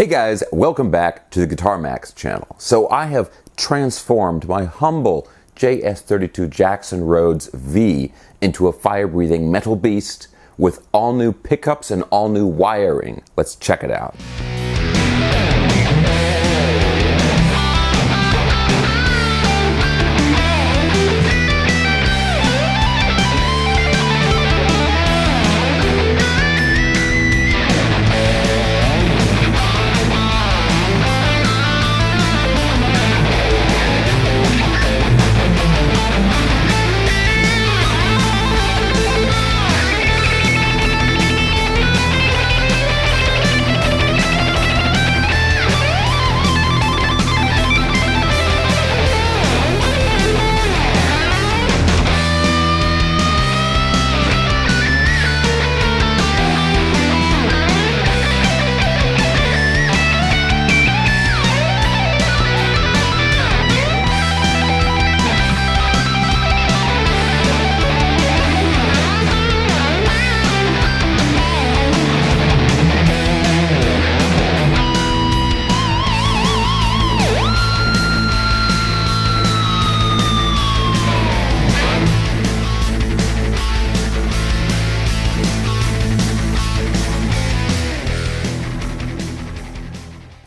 Hey guys, welcome back to the Guitar Max channel. So I have transformed my humble JS32 Jackson Rhoads V into a fire-breathing metal beast with all new pickups and all new wiring. Let's check it out.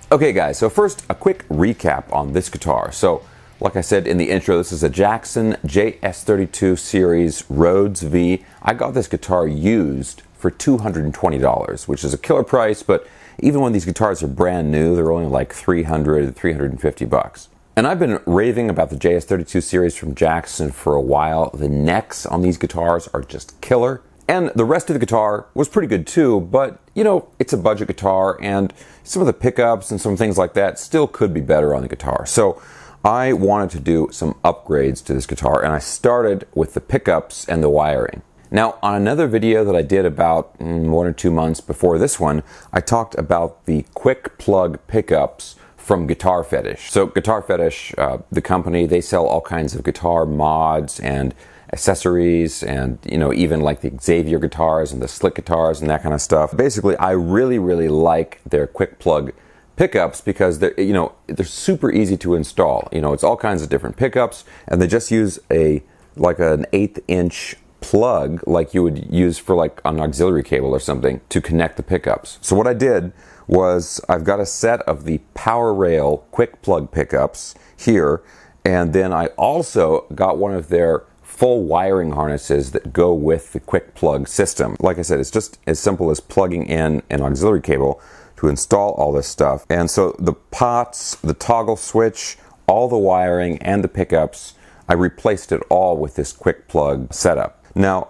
Okay guys, so first a quick recap on this guitar. So like I said in the intro, this is a Jackson JS32 series Rhoads V. I got this guitar used for $220, which is a killer price, but even when these guitars are brand new, they're only like $300, $350. And I've been raving about the JS32 series from Jackson for a while. The necks on these guitars are just killer. And the rest of the guitar was pretty good too, but you know, it's a budget guitar and some of the pickups and some things like that still could be better on the guitar. So I wanted to do some upgrades to this guitar, and I started with the pickups and the wiring. Now, on another video that I did about 1 or 2 months before this one, I talked about the Kwikplug pickups from Guitar Fetish. So Guitar Fetish, the company, they sell all kinds of guitar mods and accessories, and you know, even like the Xavier guitars and the slick guitars and that kind of stuff. Basically, I really like their Kwikplug pickups because they're super easy to install. You know, it's all kinds of different pickups, and they just use an 1/8 inch plug like you would use for like an auxiliary cable or something to connect the pickups. So what I did was I've got a set of the Power Rail Kwikplug pickups here, and then I also got one of their full wiring harnesses that go with the Kwikplug system. Like I said, it's just as simple as plugging in an auxiliary cable to install all this stuff. And so the pots, the toggle switch, all the wiring and the pickups, I replaced it all with this Kwikplug setup. Now,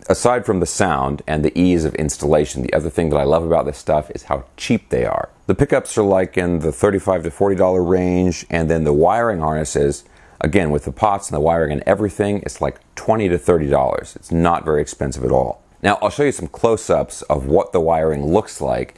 aside from the sound and the ease of installation, the other thing that I love about this stuff is how cheap they are. The pickups are like in the $35 to $40 range, and then the wiring harnesses, again, with the pots and the wiring and everything, it's like $20 to $30. It's not very expensive at all. Now, I'll show you some close-ups of what the wiring looks like.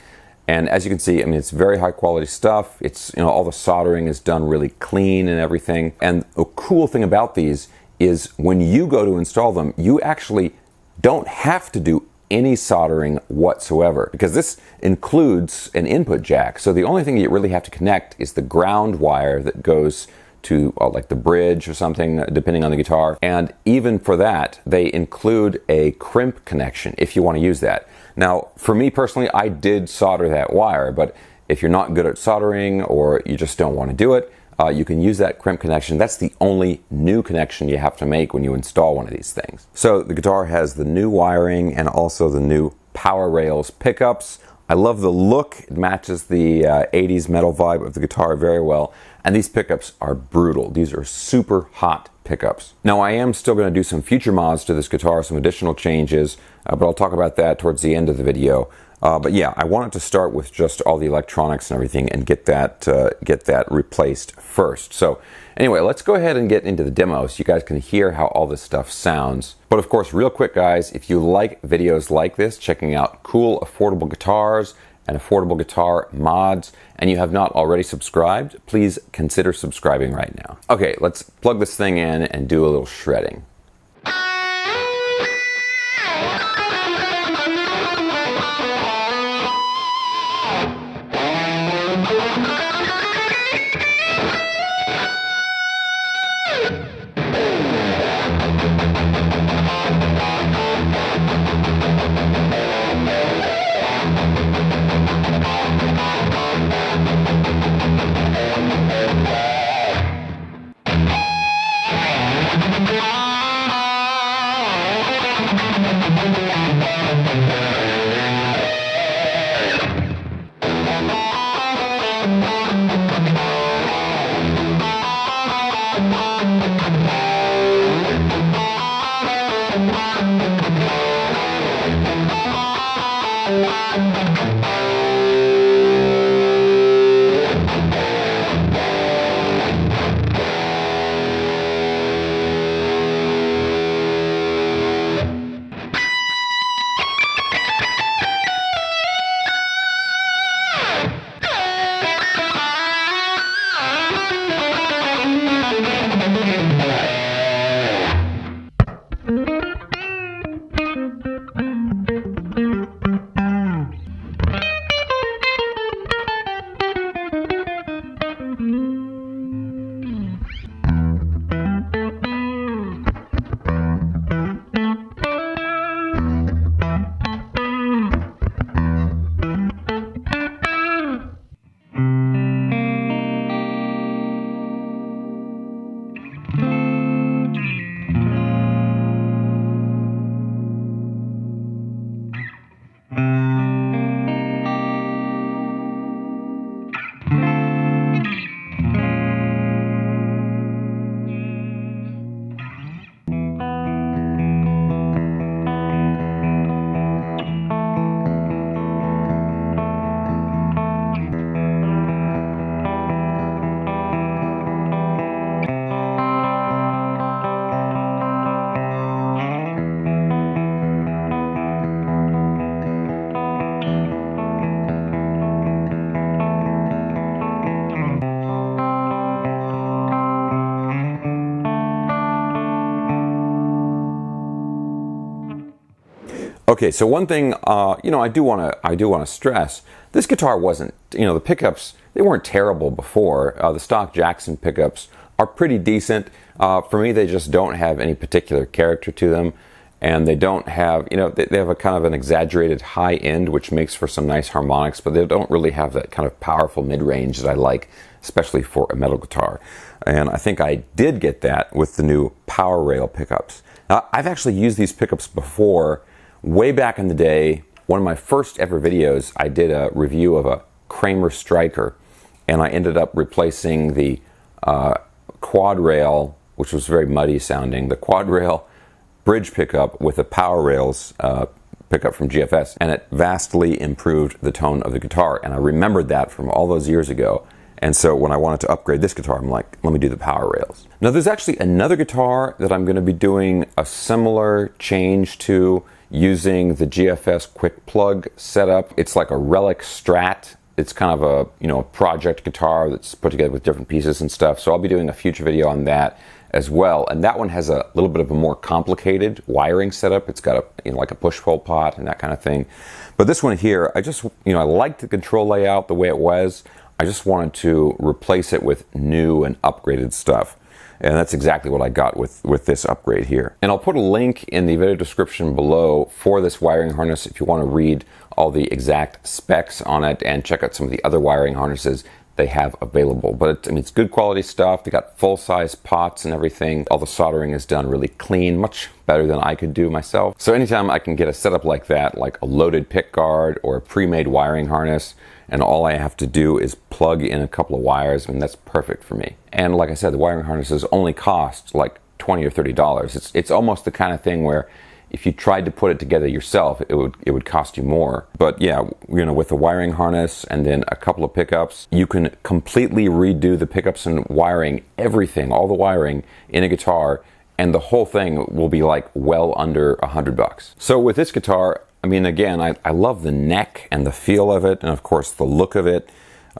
And as you can see, I mean, it's very high quality stuff. It's, you know, all the soldering is done really clean and everything. And a cool thing about these is when you go to install them, you actually don't have to do any soldering whatsoever, because this includes an input jack. So the only thing you really have to connect is the ground wire that goes to like the bridge or something, depending on the guitar. And even for that, they include a crimp connection if you want to use that. Now, for me personally, I did solder that wire, but if you're not good at soldering or you just don't want to do it, you can use that crimp connection. That's the only new connection you have to make when you install one of these things. So the guitar has the new wiring and also the new Power Rails pickups. I love the look. It matches the 80s metal vibe of the guitar very well. And these pickups are brutal. These are super hot pickups. Now, I am still going to do some future mods to this guitar, some additional changes, but I'll talk about that towards the end of the video. But yeah, I wanted to start with just all the electronics and everything and get that replaced first. So anyway, let's go ahead and get into the demo so you guys can hear how all this stuff sounds. But of course, real quick guys, if you like videos like this, checking out cool, affordable guitars and affordable guitar mods, and you have not already subscribed, please consider subscribing right now. Okay, let's plug this thing in and do a little shredding. Okay, so one thing, I do want to stress, this guitar wasn't, the pickups, they weren't terrible before. The stock Jackson pickups are pretty decent. For me, they just don't have any particular character to them, and they don't have, they have a kind of an exaggerated high end, which makes for some nice harmonics, but they don't really have that kind of powerful mid-range that I like, especially for a metal guitar. And I think I did get that with the new Power Rail pickups. Now, I've actually used these pickups before. Way back in the day, one of my first ever videos, I did a review of a Kramer Striker, and I ended up replacing the quad rail, which was very muddy sounding, the quad rail bridge pickup with a Power Rails pickup from GFS, and it vastly improved the tone of the guitar. And I remembered that from all those years ago. And so when I wanted to upgrade this guitar, I'm like, let me do the Power Rails. Now there's actually another guitar that I'm going to be doing a similar change to, using the GFS Kwikplug setup. It's like a Relic Strat. It's kind of a project guitar that's put together with different pieces and stuff. So I'll be doing a future video on that as well. And that one has a little bit of a more complicated wiring setup. It's got a like a push-pull pot and that kind of thing. But this one here, I just I liked the control layout the way it was. I just wanted to replace it with new and upgraded stuff. And that's exactly what I got with this upgrade here. And I'll put a link in the video description below for this wiring harness if you want to read all the exact specs on it and check out some of the other wiring harnesses they have available. But it's good quality stuff. They got full-size pots and everything. All the soldering is done really clean, much better than I could do myself. So anytime I can get a setup like that, like a loaded pick guard or a pre-made wiring harness, and all I have to do is plug in a couple of wires, that's perfect for me. And like I said, the wiring harnesses only cost like $20 or $30. It's almost the kind of thing where if you tried to put it together yourself, it would cost you more. But yeah, with the wiring harness and then a couple of pickups, you can completely redo the pickups and wiring, everything, all the wiring in a guitar, and the whole thing will be like well under $100. So with this guitar, again, I love the neck and the feel of it, and of course the look of it.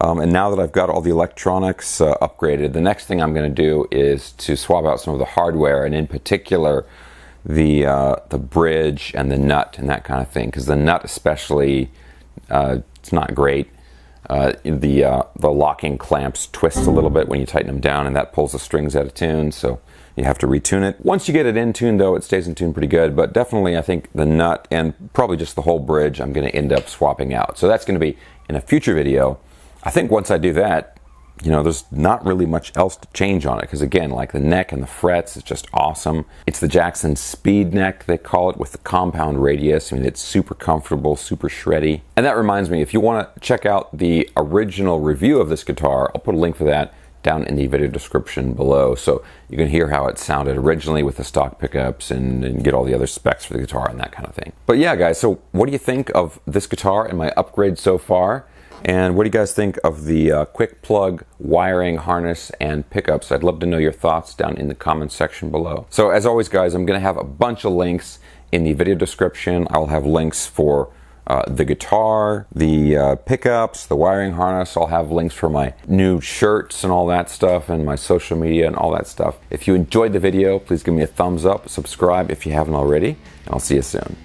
And now that I've got all the electronics upgraded, the next thing I'm going to do is to swap out some of the hardware, and in particular the bridge and the nut and that kind of thing, because the nut especially, it's not great. The locking clamps twist a little bit when you tighten them down, and that pulls the strings out of tune, so you have to retune it. Once you get it in tune, though, it stays in tune pretty good, but definitely I think the nut and probably just the whole bridge I'm going to end up swapping out. So that's going to be in a future video. I think once I do that, there's not really much else to change on it, because again, like the neck and the frets is just awesome. It's the Jackson Speed neck, they call it, with the compound radius. It's super comfortable, super shreddy. And that reminds me, if you want to check out the original review of this guitar, I'll put a link for that down in the video description below, so you can hear how it sounded originally with the stock pickups and get all the other specs for the guitar and that kind of thing. But yeah, guys, so what do you think of this guitar and my upgrade so far? And what do you guys think of the Kwikplug wiring harness and pickups? I'd love to know your thoughts down in the comments section below. So as always, guys, I'm going to have a bunch of links in the video description. I'll have links for the guitar, the pickups, the wiring harness. I'll have links for my new shirts and all that stuff, and my social media and all that stuff. If you enjoyed the video, please give me a thumbs up, subscribe if you haven't already, and I'll see you soon.